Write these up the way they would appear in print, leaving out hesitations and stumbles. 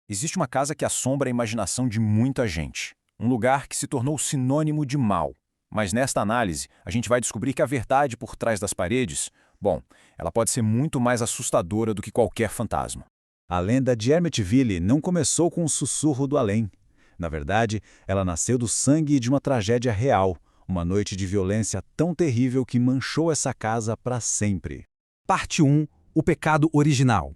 Existe uma casa que assombra a imaginação de muita gente. Um lugar que se tornou sinônimo de mal. Mas nesta análise, a gente vai descobrir que a verdade por trás das paredes, bom, ela pode ser muito mais assustadora do que qualquer fantasma. A lenda de Amityville não começou com um sussurro do além. Na verdade, ela nasceu do sangue de uma tragédia real, uma noite de violência tão terrível que manchou essa casa para sempre. Parte 1. O pecado original.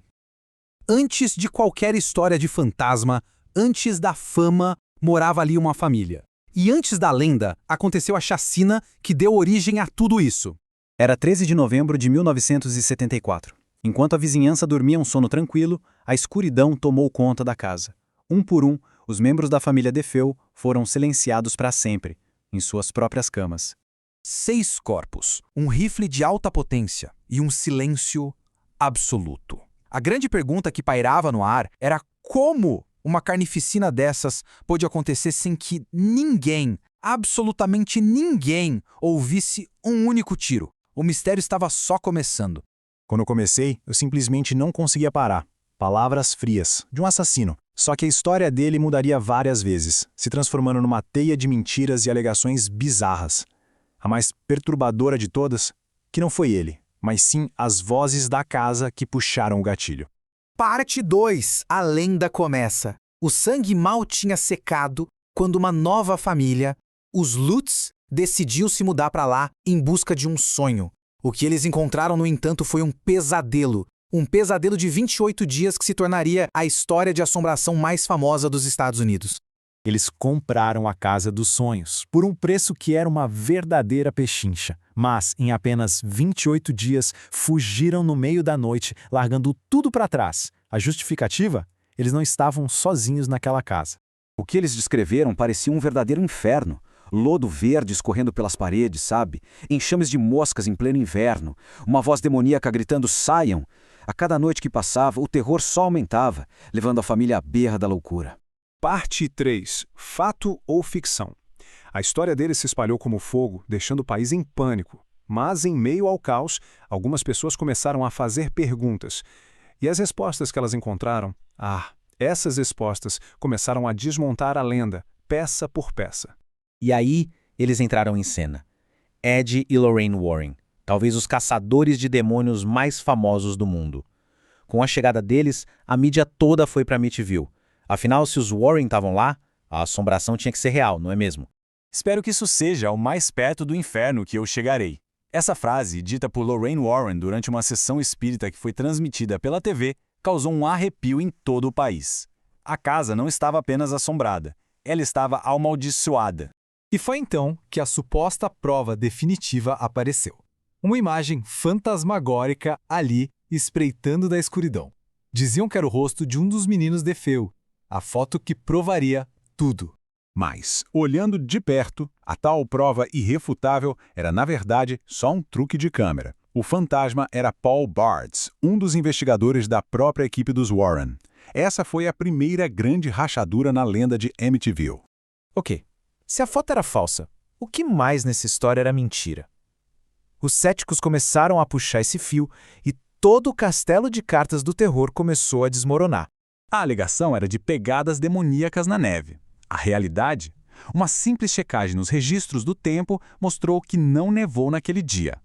Antes de qualquer história de fantasma, antes da fama, morava ali uma família. E antes da lenda, aconteceu a chacina que deu origem a tudo isso. Era 13 de novembro de 1974. Enquanto a vizinhança dormia um sono tranquilo, a escuridão tomou conta da casa. Um por um, os membros da família DeFeo foram silenciados para sempre, em suas próprias camas. 6 corpos, um rifle de alta potência e um silêncio absoluto. A grande pergunta que pairava no ar era como uma carnificina dessas pôde acontecer sem que ninguém, absolutamente ninguém, ouvisse um único tiro. O mistério estava só começando. Quando eu comecei, eu simplesmente não conseguia parar. Palavras frias, de um assassino. Só que a história dele mudaria várias vezes, se transformando numa teia de mentiras e alegações bizarras. A mais perturbadora de todas, que não foi ele, mas sim as vozes da casa que puxaram o gatilho. Parte 2. A lenda começa. O sangue mal tinha secado quando uma nova família, os Lutz, decidiu se mudar para lá em busca de um sonho. O que eles encontraram, no entanto, foi um pesadelo. Um pesadelo de 28 dias que se tornaria a história de assombração mais famosa dos Estados Unidos. Eles compraram a casa dos sonhos, por um preço que era uma verdadeira pechincha. Mas, em apenas 28 dias, fugiram no meio da noite, largando tudo para trás. A justificativa? Eles não estavam sozinhos naquela casa. O que eles descreveram parecia um verdadeiro inferno. Lodo verde escorrendo pelas paredes, sabe? Enxames de moscas em pleno inverno. Uma voz demoníaca gritando, saiam! A cada noite que passava, o terror só aumentava, levando a família à beira da loucura. Parte 3. Fato ou ficção? A história dele se espalhou como fogo, deixando o país em pânico. Mas, em meio ao caos, algumas pessoas começaram a fazer perguntas. E as respostas que elas encontraram, essas respostas começaram a desmontar a lenda, peça por peça. E aí, eles entraram em cena. Ed e Lorraine Warren, talvez os caçadores de demônios mais famosos do mundo. Com a chegada deles, a mídia toda foi para Amityville. Afinal, se os Warren estavam lá, a assombração tinha que ser real, não é mesmo? Espero que isso seja o mais perto do inferno que eu chegarei. Essa frase, dita por Lorraine Warren durante uma sessão espírita que foi transmitida pela TV, causou um arrepio em todo o país. A casa não estava apenas assombrada, ela estava amaldiçoada. E foi então que a suposta prova definitiva apareceu. Uma imagem fantasmagórica ali, espreitando da escuridão. Diziam que era o rosto de um dos meninos DeFeo, a foto que provaria tudo. Mas, olhando de perto, a tal prova irrefutável era, na verdade, só um truque de câmera. O fantasma era Paul Bartz, um dos investigadores da própria equipe dos Warren. Essa foi a primeira grande rachadura na lenda de Amityville. Ok, se a foto era falsa, o que mais nessa história era mentira? Os céticos começaram a puxar esse fio e todo o castelo de cartas do terror começou a desmoronar. A alegação era de pegadas demoníacas na neve. A realidade? Uma simples checagem nos registros do tempo mostrou que não nevou naquele dia.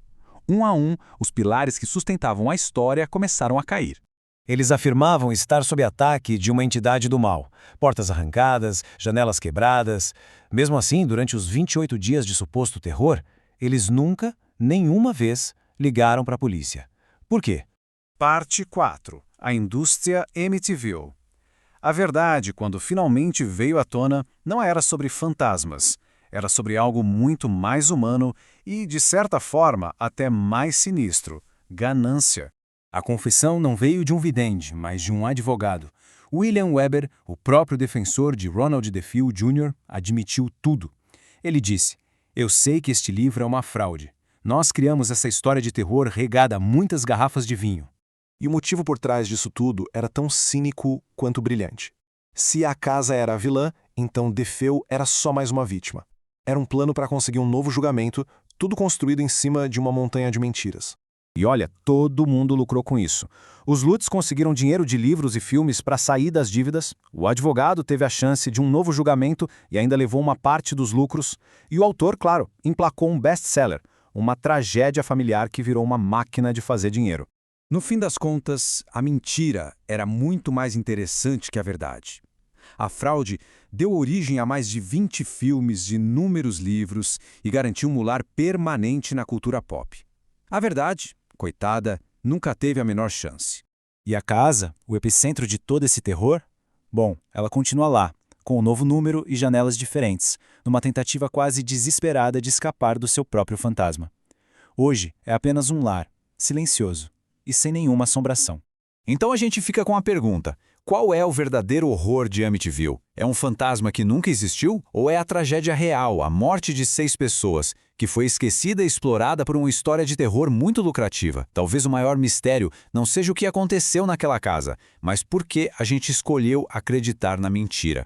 Um a um, os pilares que sustentavam a história começaram a cair. Eles afirmavam estar sob ataque de uma entidade do mal. Portas arrancadas, janelas quebradas. Mesmo assim, durante os 28 dias de suposto terror, eles nunca, nenhuma vez, ligaram para a polícia. Por quê? Parte 4. A indústria Amityville. A verdade, quando finalmente veio à tona, não era sobre fantasmas. Era sobre algo muito mais humano e, de certa forma, até mais sinistro: ganância. A confissão não veio de um vidente, mas de um advogado. William Weber, o próprio defensor de Ronald DeFeo Jr., admitiu tudo. Ele disse: "Eu sei que este livro é uma fraude. Nós criamos essa história de terror regada a muitas garrafas de vinho." E o motivo por trás disso tudo era tão cínico quanto brilhante. Se a casa era a vilã, então DeFeo era só mais uma vítima. Era um plano para conseguir um novo julgamento, tudo construído em cima de uma montanha de mentiras. E olha, todo mundo lucrou com isso. Os Lutz conseguiram dinheiro de livros e filmes para sair das dívidas, o advogado teve a chance de um novo julgamento e ainda levou uma parte dos lucros, e o autor, claro, emplacou um best-seller, uma tragédia familiar que virou uma máquina de fazer dinheiro. No fim das contas, a mentira era muito mais interessante que a verdade. A fraude deu origem a mais de 20 filmes, de inúmeros livros e garantiu um lugar permanente na cultura pop. A verdade, coitada, nunca teve a menor chance. E a casa, o epicentro de todo esse terror? Bom, ela continua lá, com um novo número e janelas diferentes, numa tentativa quase desesperada de escapar do seu próprio fantasma. Hoje é apenas um lar, silencioso e sem nenhuma assombração. Então a gente fica com a pergunta: qual é o verdadeiro horror de Amityville? É um fantasma que nunca existiu? Ou é a tragédia real, a morte de 6 pessoas, que foi esquecida e explorada por uma história de terror muito lucrativa? Talvez o maior mistério não seja o que aconteceu naquela casa, mas por que a gente escolheu acreditar na mentira.